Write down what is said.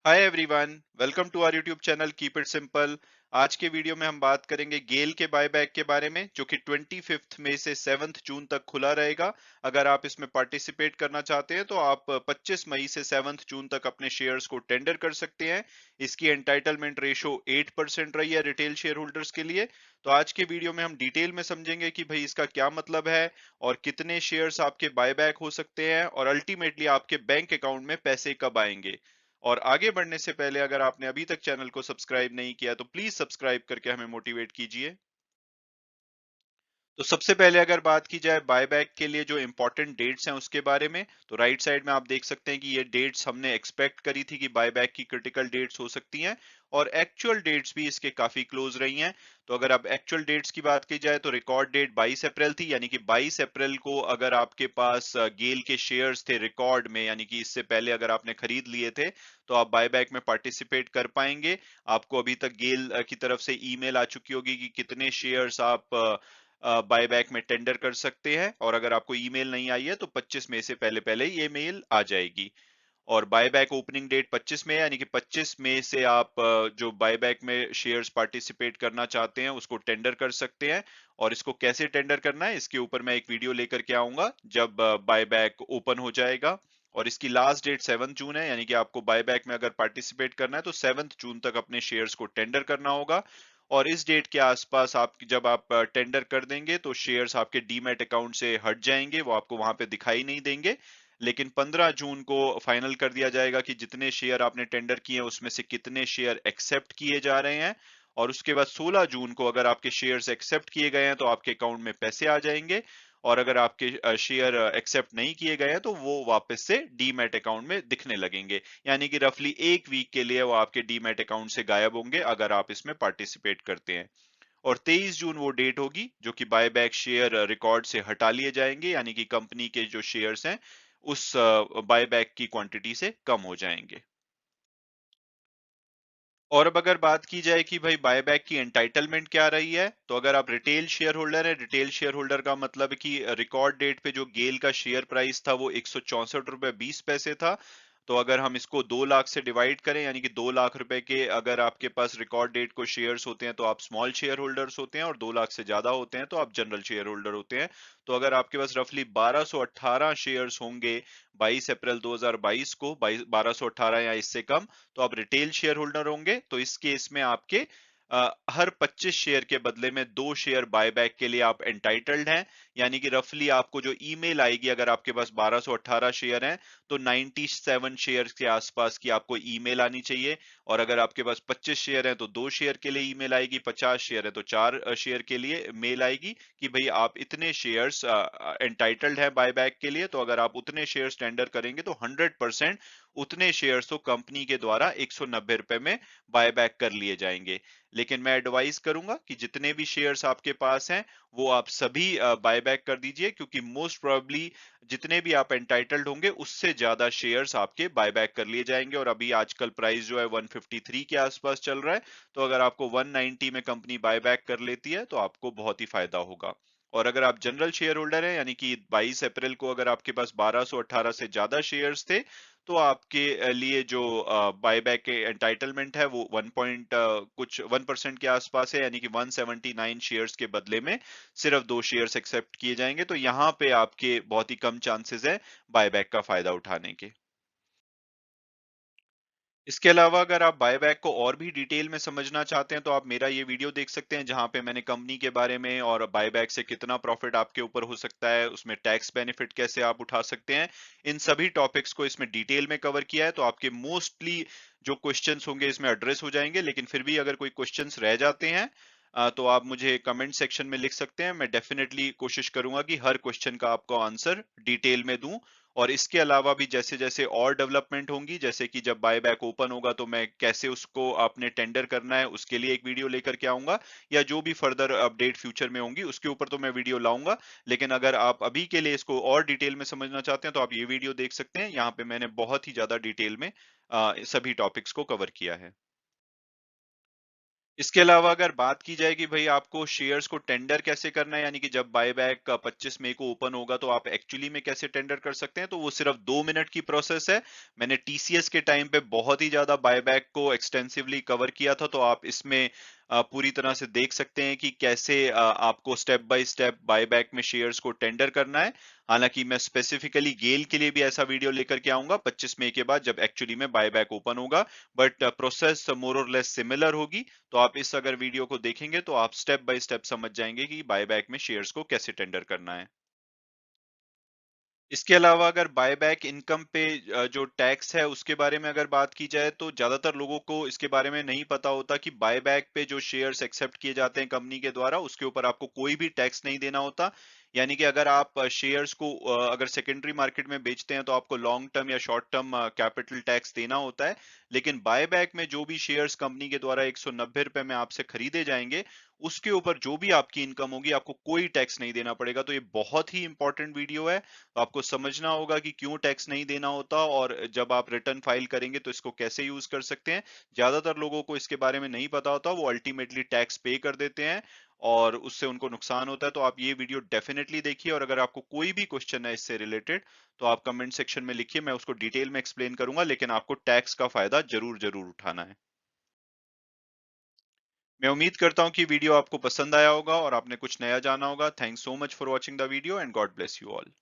Hi everyone, welcome to our YouTube channel keep it simple. आज के video में हम बात करेंगे गेल के बायबैक के बारे में, जो कि 25 मई से 7 जून तक खुला रहेगा। अगर आप इसमें पार्टिसिपेट करना चाहते हैं तो आप 25 मई से 7 जून तक अपने शेयर्स को टेंडर कर सकते हैं। इसकी एंटाइटलमेंट रेशो 8% रही है रिटेल शेयर होल्डर्स के लिए। तो आज के वीडियो में हम डिटेल में समझेंगे कि भाई इसका क्या मतलब है और कितने शेयर्स आपके बायबैक हो सकते हैं और अल्टीमेटली आपके बैंक अकाउंट में पैसे कब आएंगे। और आगे बढ़ने से पहले अगर आपने अभी तक चैनल को सब्सक्राइब नहीं किया तो प्लीज सब्सक्राइब करके हमें मोटिवेट कीजिए। तो सबसे पहले अगर बात की जाए बायबैक के लिए जो इंपॉर्टेंट डेट्स हैं उसके बारे में, तो राइट साइड में आप देख सकते हैं कि ये डेट्स हमने एक्सपेक्ट करी थी कि बायबैक की क्रिटिकल डेट्स हो सकती हैं और एक्चुअल डेट्स भी इसके काफी क्लोज रही हैं। तो अगर आप एक्चुअल डेट्स की बात की जाए तो रिकॉर्ड डेट 22 अप्रैल थी, यानी कि 22 अप्रैल को अगर आपके पास गेल के शेयर्स थे रिकॉर्ड में, यानी कि इससे पहले अगर आपने खरीद लिए थे, तो आप बायबैक में पार्टिसिपेट कर पाएंगे। आपको अभी तक गेल की तरफ से ईमेल आ चुकी होगी कि कितने शेयर्स आप बायबैक में टेंडर कर सकते हैं, और अगर आपको ईमेल नहीं आई है तो 25 मई से पहले पहले ये मेल आ जाएगी। और बायबैक ओपनिंग डेट 25 में है, यानी कि 25 मई से आप जो बायबैक में शेयर्स पार्टिसिपेट करना चाहते हैं उसको टेंडर कर सकते हैं। और इसको कैसे टेंडर करना है इसके ऊपर मैं एक वीडियो लेकर के आऊंगा जब बायबैक ओपन हो जाएगा। और इसकी लास्ट डेट 7 जून है, यानी कि आपको बायबैक में अगर पार्टिसिपेट करना है तो 7 जून तक अपने शेयर्स को टेंडर करना होगा। और इस डेट के आसपास आप जब आप टेंडर कर देंगे तो शेयर्स आपके डीमैट अकाउंट से हट जाएंगे, वो आपको वहां पे दिखाई नहीं देंगे। लेकिन 15 जून को फाइनल कर दिया जाएगा कि जितने शेयर आपने टेंडर किए हैं उसमें से कितने शेयर एक्सेप्ट किए जा रहे हैं। और उसके बाद 16 जून को अगर आपके शेयर्स एक्सेप्ट किए गए हैं तो आपके अकाउंट में पैसे आ जाएंगे। और अगर आपके शेयर एक्सेप्ट नहीं किए गए हैं तो वो वापस से डीमैट अकाउंट में दिखने लगेंगे। यानी कि रफली एक वीक के लिए वो आपके डीमैट अकाउंट से गायब होंगे अगर आप इसमें पार्टिसिपेट करते हैं। और 23 जून वो डेट होगी जो कि बायबैक शेयर रिकॉर्ड से हटा लिए जाएंगे, यानी कि कंपनी के जो शेयर्स हैं उस बायबैक की क्वांटिटी से कम हो जाएंगे। और अब अगर बात की जाए कि भाई बायबैक की एंटाइटलमेंट क्या रही है, तो अगर आप रिटेल शेयर होल्डर है, रिटेल शेयर होल्डर का मतलब है कि रिकॉर्ड डेट पे जो गेल का शेयर प्राइस था वो 164 रुपए 20 पैसे था। तो अगर हम इसको 2 लाख से डिवाइड करें, यानी कि 2 लाख रुपए के अगर आपके पास रिकॉर्ड डेट को शेयर्स होते हैं तो आप स्मॉल शेयर होल्डर्स होते हैं, और 2 लाख से ज्यादा होते हैं तो आप जनरल शेयर होल्डर होते हैं। तो अगर आपके पास रफली 1218 शेयर्स होंगे 22 अप्रैल 2022 को, 1218 या इससे कम, तो आप रिटेल शेयर होल्डर होंगे। तो इस केस में आपके हर 25 शेयर के बदले में 2 शेयर बायबैक के लिए आप एंटाइटल्ड हैं। यानी कि रफली आपको जो ईमेल आएगी, अगर आपके पास 1218 शेयर हैं तो 97 शेयर के आसपास की आपको ईमेल आनी चाहिए। और अगर आपके पास 25 शेयर हैं तो 2 शेयर के लिए ईमेल आएगी, 50 शेयर है तो 4 शेयर के लिए मेल आएगी कि भाई आप इतने शेयर्स एंटाइटल्ड हैं बायबैक के लिए। तो अगर आप उतने शेयर्स टेंडर करेंगे तो 100% उतने शेयर्स तो कंपनी के द्वारा 190 रुपए में बायबैक कर लिए जाएंगे। लेकिन मैं एडवाइस करूंगा कि जितने भी शेयर्स आपके पास हैं वो आप सभी बायबैक कर दीजिए, क्योंकि मोस्ट प्रोबेबली जितने भी आप एंटाइटल्ड होंगे उससे ज्यादा शेयर्स आपके बायबैक कर लिए जाएंगे। और अभी आजकल प्राइस जो है 153 के आसपास चल रहा है। तो अगर आपको 190 में कंपनी बायबैक कर लेती है तो आपको बहुत ही फायदा होगा। और अगर आप जनरल शेयर होल्डर हैं, यानी कि 22 अप्रैल को अगर आपके पास 1218 से ज्यादा शेयर्स थे, तो आपके लिए जो बायबैक के एंटाइटलमेंट है वो 1 पॉइंट कुछ 1% के आसपास है, यानी कि 179 शेयर्स के बदले में सिर्फ 2 शेयर्स एक्सेप्ट किए जाएंगे। तो यहाँ पे आपके बहुत ही कम चांसेस है बायबैक का फायदा उठाने के। इसके अलावा अगर आप बायबैक को और भी डिटेल में समझना चाहते हैं तो आप मेरा ये वीडियो देख सकते हैं, जहां पे मैंने कंपनी के बारे में और बायबैक से कितना प्रॉफिट आपके ऊपर हो सकता है, उसमें टैक्स बेनिफिट कैसे आप उठा सकते हैं, इन सभी टॉपिक्स को इसमें डिटेल में कवर किया है। तो आपके मोस्टली जो क्वेश्चंस होंगे इसमें एड्रेस हो जाएंगे। लेकिन फिर भी अगर कोई क्वेश्चंस रह जाते हैं तो आप मुझे कमेंट सेक्शन में लिख सकते हैं। मैं डेफिनेटली कोशिश करूंगा कि हर क्वेश्चन का आपको आंसर डिटेल में दूं। और इसके अलावा भी जैसे जैसे और डेवलपमेंट होंगी, जैसे कि जब बायबैक ओपन होगा तो मैं कैसे उसको आपने टेंडर करना है उसके लिए एक वीडियो लेकर के आऊंगा, या जो भी फर्दर अपडेट फ्यूचर में होंगी उसके ऊपर तो मैं वीडियो लाऊंगा। लेकिन अगर आप अभी के लिए इसको और डिटेल में समझना चाहते हैं तो आप ये वीडियो देख सकते हैं, यहाँ पे मैंने बहुत ही ज्यादा डिटेल में सभी टॉपिक्स को कवर किया है। इसके अलावा अगर बात की जाए कि भाई आपको शेयर्स को टेंडर कैसे करना है, यानी कि जब बायबैक का 25 मई को ओपन होगा तो आप एक्चुअली में कैसे टेंडर कर सकते हैं, तो वो सिर्फ 2 मिनट की प्रोसेस है। मैंने टीसीएस के टाइम पे बहुत ही ज्यादा बायबैक को एक्सटेंसिवली कवर किया था, तो आप इसमें पूरी तरह से देख सकते हैं कि कैसे आपको स्टेप बाय स्टेप बायबैक में शेयर्स को टेंडर करना है। हालांकि मैं स्पेसिफिकली गेल के लिए भी ऐसा वीडियो लेकर के आऊंगा 25 मई के बाद, जब एक्चुअली में बायबैक ओपन होगा। बट प्रोसेस मोर और लेस सिमिलर होगी। तो आप इस अगर वीडियो को देखेंगे तो आप स्टेप बाय स्टेप समझ जाएंगे कि बायबैक में शेयर्स को कैसे टेंडर करना है। इसके अलावा अगर बायबैक इनकम पे जो टैक्स है उसके बारे में अगर बात की जाए, तो ज्यादातर लोगों को इसके बारे में नहीं पता होता कि बायबैक पे जो शेयर्स एक्सेप्ट किए जाते हैं कंपनी के द्वारा, उसके ऊपर आपको कोई भी टैक्स नहीं देना होता। यानी कि अगर आप शेयर्स को अगर सेकेंडरी मार्केट में बेचते हैं तो आपको लॉन्ग टर्म या शॉर्ट टर्म कैपिटल टैक्स देना होता है। लेकिन बायबैक में जो भी शेयर्स कंपनी के द्वारा 190 रुपए में आपसे खरीदे जाएंगे, उसके ऊपर जो भी आपकी इनकम होगी आपको कोई टैक्स नहीं देना पड़ेगा। तो ये बहुत ही इंपॉर्टेंट वीडियो है। तो आपको समझना होगा कि क्यों टैक्स नहीं देना होता, और जब आप रिटर्न फाइल करेंगे तो इसको कैसे यूज कर सकते हैं। ज्यादातर लोगों को इसके बारे में नहीं पता होता, वो अल्टीमेटली टैक्स पे कर देते हैं और उससे उनको नुकसान होता है। तो आप ये वीडियो डेफिनेटली देखिए, और अगर आपको कोई भी क्वेश्चन है इससे रिलेटेड तो आप कमेंट सेक्शन में लिखिए, मैं उसको डिटेल में एक्सप्लेन करूंगा, लेकिन आपको टैक्स का फायदा जरूर जरूर उठाना है। मैं उम्मीद करता हूं कि वीडियो आपको पसंद आया होगा और आपने कुछ नया जाना होगा। Thanks so much for watching the video and God bless you all.